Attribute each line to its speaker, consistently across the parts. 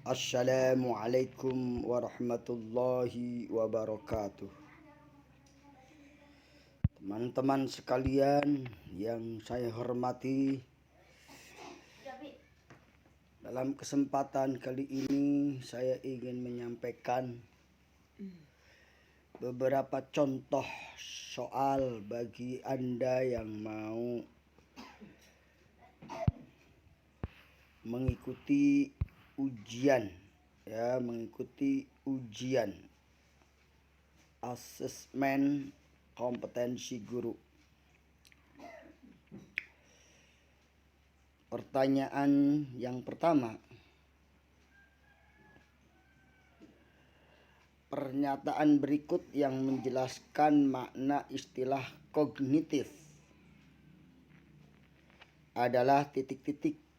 Speaker 1: Assalamualaikum warahmatullahi wabarakatuh. Teman-teman sekalian yang saya hormati, dalam kesempatan kali ini saya ingin menyampaikan beberapa contoh soal bagi Anda yang mau mengikuti ujian asesmen kompetensi guru. Pertanyaan yang pertama, pernyataan berikut yang menjelaskan makna istilah kognitif adalah titik-titik.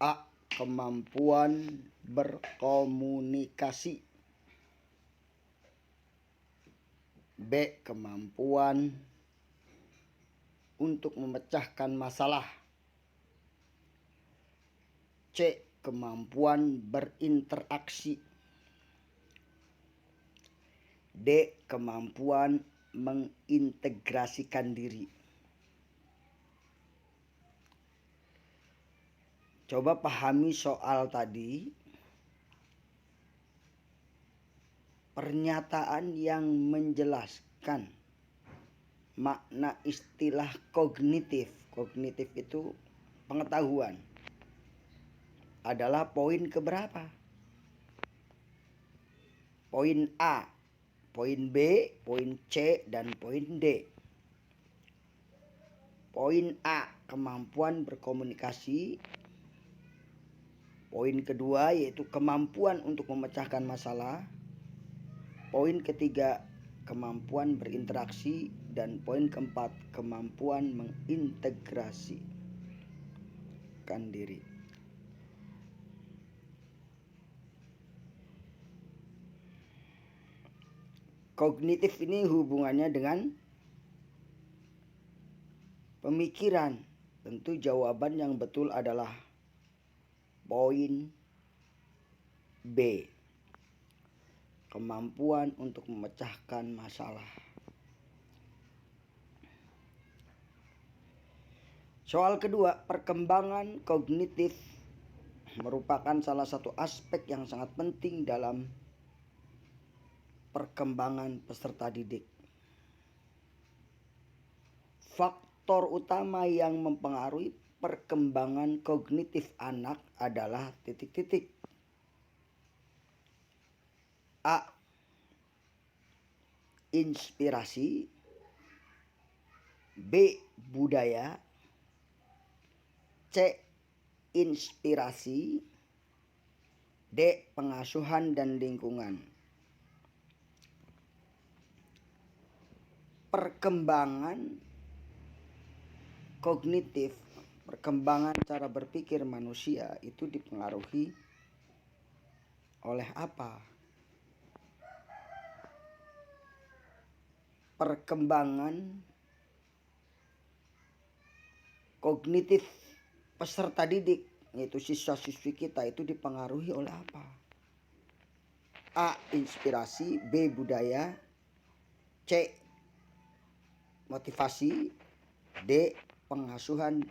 Speaker 1: A. Kemampuan berkomunikasi. B. Kemampuan untuk memecahkan masalah. C. Kemampuan berinteraksi. D. Kemampuan mengintegrasikan diri. Coba pahami soal tadi. Pernyataan yang menjelaskan makna istilah kognitif. Kognitif itu pengetahuan. Adalah poin keberapa? Poin A, poin B, poin C, dan poin D. Poin A, kemampuan berkomunikasi. Poin kedua yaitu kemampuan untuk memecahkan masalah. Poin ketiga, kemampuan berinteraksi. Dan poin keempat, kemampuan mengintegrasikan diri. Kognitif ini hubungannya dengan pemikiran. Tentu jawaban yang betul adalah poin B, kemampuan untuk memecahkan masalah. Soal kedua, perkembangan kognitif merupakan salah satu aspek yang sangat penting dalam perkembangan peserta didik. Faktor utama yang mempengaruhi perkembangan kognitif anak adalah titik-titik. A. Inspirasi. B. Budaya. C. Inspirasi. D. Pengasuhan dan lingkungan. Perkembangan kognitif, perkembangan cara berpikir manusia itu dipengaruhi oleh apa? Perkembangan kognitif peserta didik, yaitu siswa-siswi kita, itu dipengaruhi oleh apa? A. Inspirasi. B. Budaya. C. Motivasi. D. Pengasuhan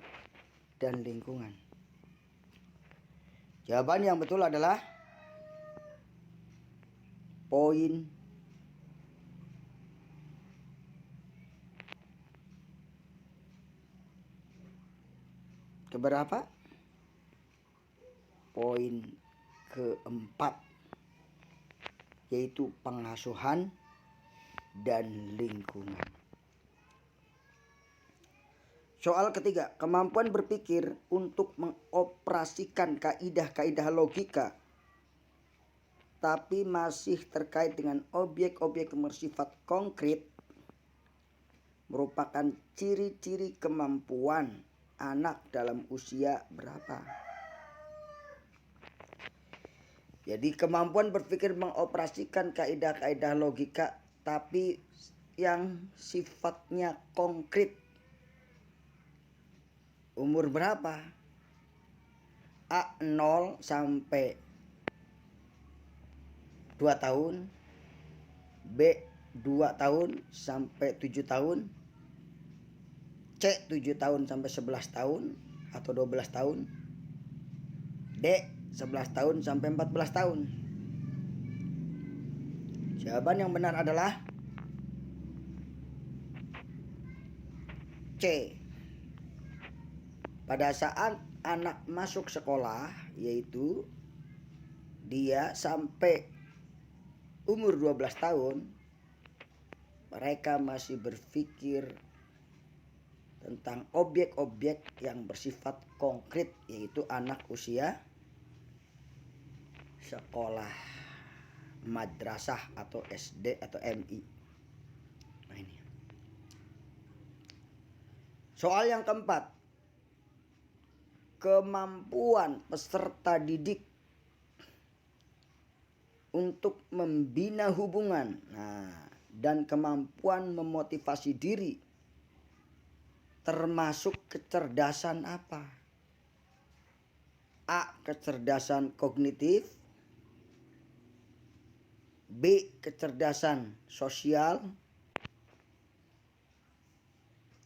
Speaker 1: dan lingkungan. Jawaban yang betul adalah poin keberapa? Poin keempat, yaitu pengasuhan dan lingkungan. Soal ketiga, kemampuan berpikir untuk mengoperasikan kaidah-kaidah logika tapi masih terkait dengan objek-objek yang bersifat konkret merupakan ciri-ciri kemampuan anak dalam usia berapa? Jadi kemampuan berpikir mengoperasikan kaidah-kaidah logika tapi yang sifatnya konkret Umur berapa? A 0 sampai 2 tahun, B 2 tahun sampai 7 tahun, C 7 tahun sampai 11 tahun atau 12 tahun, D 11 tahun sampai 14 tahun. Jawaban yang benar adalah C. Pada saat anak masuk sekolah, yaitu dia sampai umur 12 tahun, mereka masih berpikir tentang objek-objek yang bersifat konkret, yaitu anak usia sekolah madrasah atau SD atau MI. Nah, ini. Soal yang keempat. Kemampuan peserta didik untuk membina hubungan, dan kemampuan memotivasi diri termasuk kecerdasan apa? A. Kecerdasan kognitif, B. Kecerdasan sosial,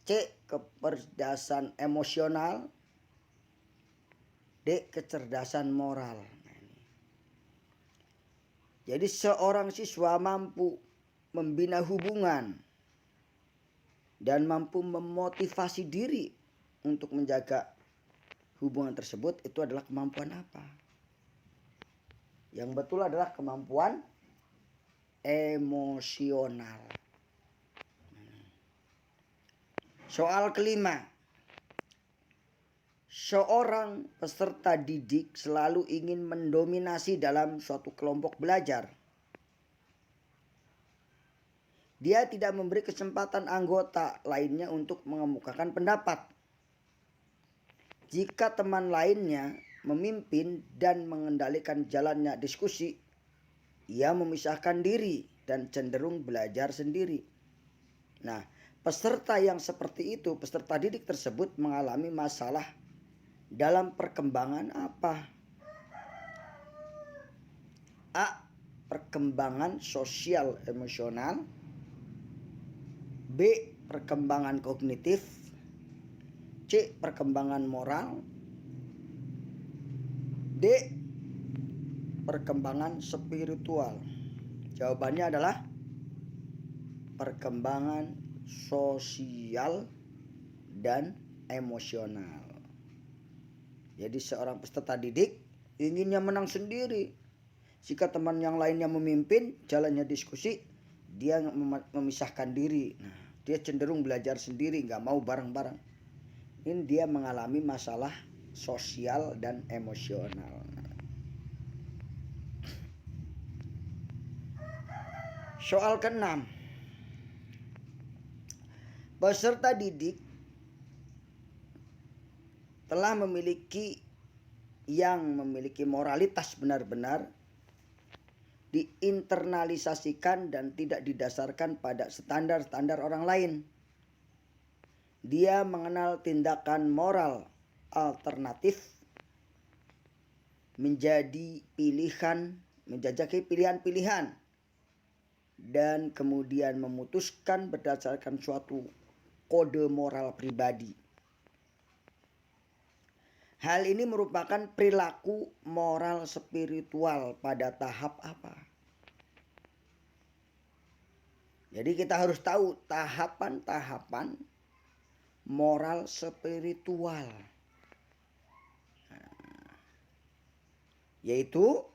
Speaker 1: C. Kecerdasan emosional, D. Kecerdasan moral. Jadi seorang siswa mampu membina hubungan dan mampu memotivasi diri untuk menjaga hubungan tersebut, itu adalah kemampuan apa? Yang betul adalah kemampuan emosional. Soal kelima. Seorang peserta didik selalu ingin mendominasi dalam suatu kelompok belajar. Dia tidak memberi kesempatan anggota lainnya untuk mengemukakan pendapat. Jika teman lainnya memimpin dan mengendalikan jalannya diskusi, ia memisahkan diri dan cenderung belajar sendiri. Nah, peserta yang seperti itu, peserta didik tersebut mengalami masalah dalam perkembangan apa? A. Perkembangan sosial emosional, B. Perkembangan kognitif, C. Perkembangan moral, D. Perkembangan spiritual. Jawabannya adalah perkembangan sosial dan emosional. Jadi seorang peserta didik inginnya menang sendiri. Jika teman yang lainnya memimpin jalannya diskusi, dia memisahkan diri. Nah, dia cenderung belajar sendiri, nggak mau bareng-bareng. Ini dia mengalami masalah sosial dan emosional. Soal ke-6. Peserta didik telah memiliki moralitas benar-benar diinternalisasikan dan tidak didasarkan pada standar-standar orang lain. Dia mengenal tindakan moral alternatif, menjajaki pilihan-pilihan, dan kemudian memutuskan berdasarkan suatu kode moral pribadi. Hal ini merupakan perilaku moral spiritual pada tahap apa? Jadi kita harus tahu tahapan-tahapan moral spiritual. Yaitu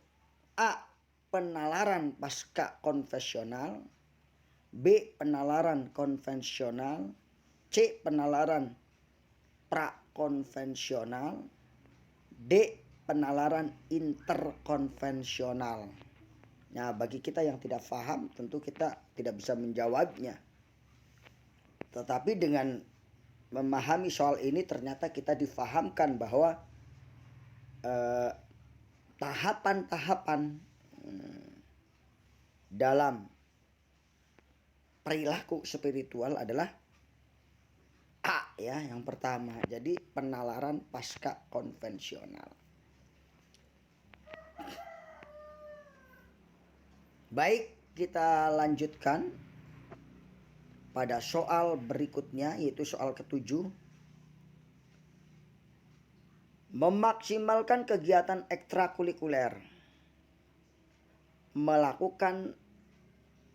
Speaker 1: A. Penalaran pasca konvensional, B. Penalaran konvensional, C. Penalaran prakonvensional, D. Penalaran interkonvensional. Nah, bagi kita yang tidak paham, tentu kita tidak bisa menjawabnya. Tetapi dengan memahami soal ini, ternyata kita difahamkan bahwa tahapan-tahapan dalam perilaku spiritual adalah A. ya, yang pertama. Jadi penalaran pasca konvensional. Baik, kita lanjutkan pada soal berikutnya, yaitu soal ketujuh. Memaksimalkan kegiatan ekstrakurikuler, melakukan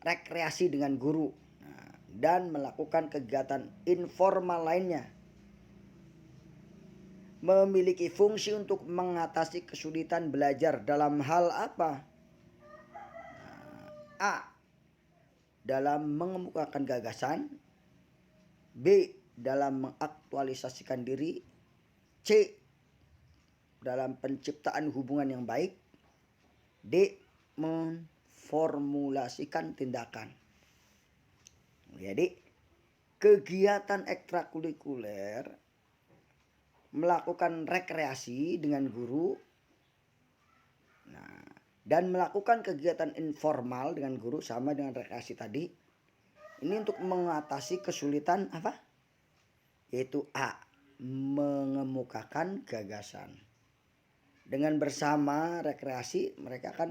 Speaker 1: rekreasi dengan guru, dan melakukan kegiatan informal lainnya memiliki fungsi untuk mengatasi kesulitan belajar dalam hal apa? A. Dalam mengemukakan gagasan. B. Dalam mengaktualisasikan diri. C. Dalam penciptaan hubungan yang baik. D. Memformulasikan tindakan. Jadi kegiatan ekstrakurikuler, melakukan rekreasi dengan guru, dan melakukan kegiatan informal dengan guru sama dengan rekreasi tadi. Ini untuk mengatasi kesulitan apa? Yaitu A. Mengemukakan gagasan. Dengan bersama rekreasi, mereka akan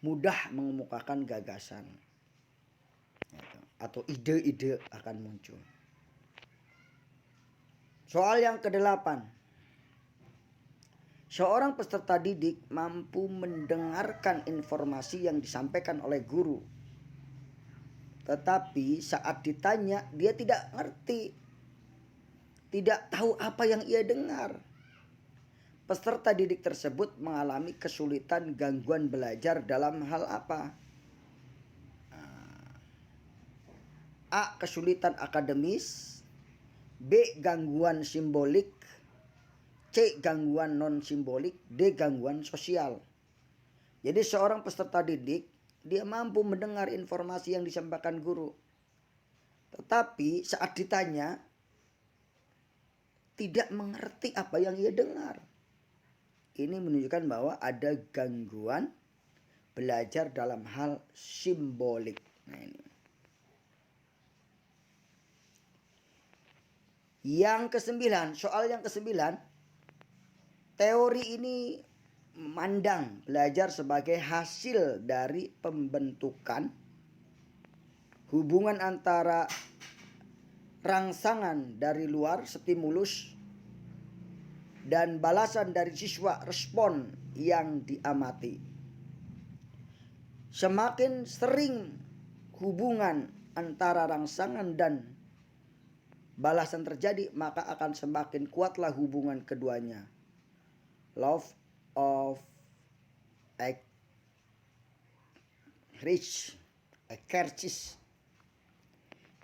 Speaker 1: mudah mengemukakan gagasan. Atau ide-ide akan muncul. Soal yang ke-8. Seorang peserta didik mampu mendengarkan informasi yang disampaikan oleh guru. Tetapi saat ditanya, dia tidak ngerti. Tidak tahu apa yang ia dengar. Peserta didik tersebut mengalami kesulitan gangguan belajar dalam hal apa? A. Kesulitan akademis. B. Gangguan simbolik. C. Gangguan non-simbolik. D. Gangguan sosial. Jadi seorang peserta didik, dia mampu mendengar informasi yang disampaikan guru. Tetapi saat ditanya, tidak mengerti apa yang ia dengar. Ini menunjukkan bahwa ada gangguan belajar dalam hal simbolik. Nah, ini. Yang ke-9, soal yang ke-9. Teori ini memandang belajar sebagai hasil dari pembentukan hubungan antara rangsangan dari luar, stimulus, dan balasan dari siswa, respon yang diamati. Semakin sering hubungan antara rangsangan dan balasan terjadi, maka akan semakin kuatlah hubungan keduanya. Love of Eckert.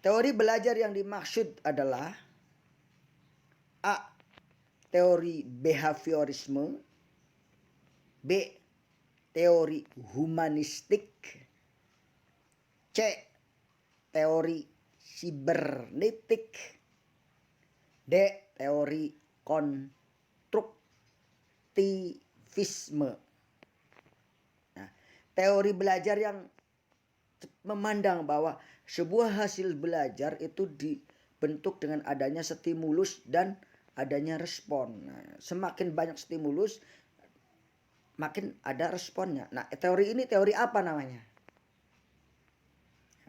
Speaker 1: Teori belajar yang dimaksud adalah A. Teori behaviorisme. B. Teori humanistik. C. Teori sibernetik. D. Teori konstruktivisme. Nah, teori belajar yang memandang bahwa sebuah hasil belajar itu dibentuk dengan adanya stimulus dan adanya respon. Nah, semakin banyak stimulus, makin ada responnya. Nah, teori ini teori apa namanya?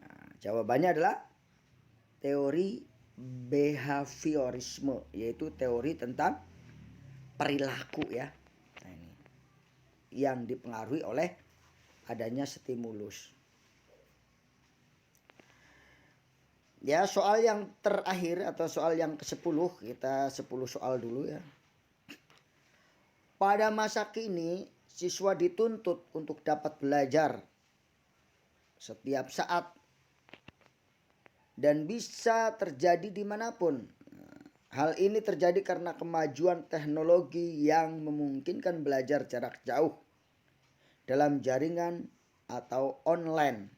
Speaker 1: Nah, jawabannya adalah teori behaviorisme, yaitu teori tentang perilaku ya. Nah, ini yang dipengaruhi oleh adanya stimulus. Ya, soal yang terakhir atau soal yang ke-10, kita 10 soal dulu ya. Pada masa kini, siswa dituntut untuk dapat belajar setiap saat dan bisa terjadi dimanapun. Hal ini terjadi karena kemajuan teknologi yang memungkinkan belajar jarak jauh dalam jaringan atau online.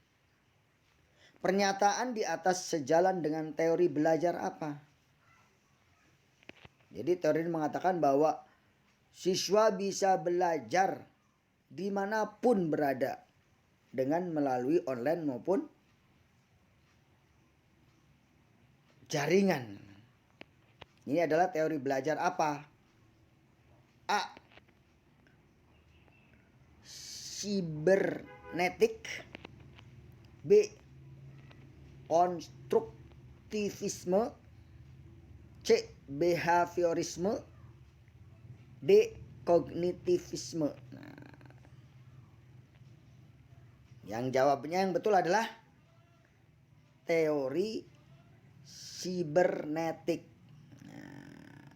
Speaker 1: Pernyataan di atas sejalan dengan teori belajar apa? Jadi teori ini mengatakan bahwa siswa bisa belajar dimanapun berada dengan melalui online maupun jaringan. Ini adalah teori belajar apa? A. Sibernetik. B. Konstruktivisme. C. Behaviorisme. D. Kognitivisme. Nah, yang jawabnya yang betul adalah teori sibernetik. Nah,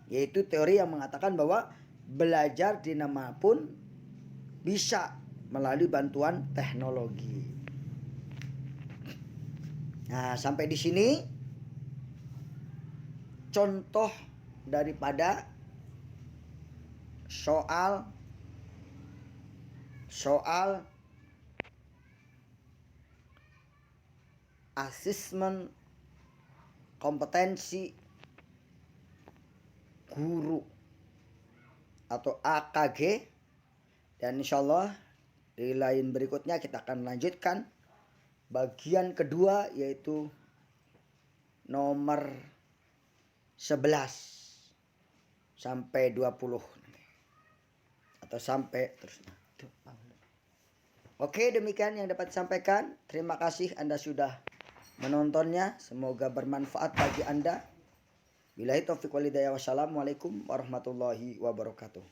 Speaker 1: yaitu teori yang mengatakan bahwa belajar di manapun bisa melalui bantuan teknologi. Nah, sampai di sini contoh daripada soal asesmen kompetensi guru atau AKG, dan insyaallah di lain berikutnya kita akan lanjutkan bagian kedua, yaitu nomor 11 sampai 20 atau sampai terusnya. Oke, demikian yang dapat disampaikan. Terima kasih Anda sudah menontonnya. Semoga bermanfaat bagi Anda. Billahi taufiq wal hidayah. Wassalamualaikum warahmatullahi wabarakatuh.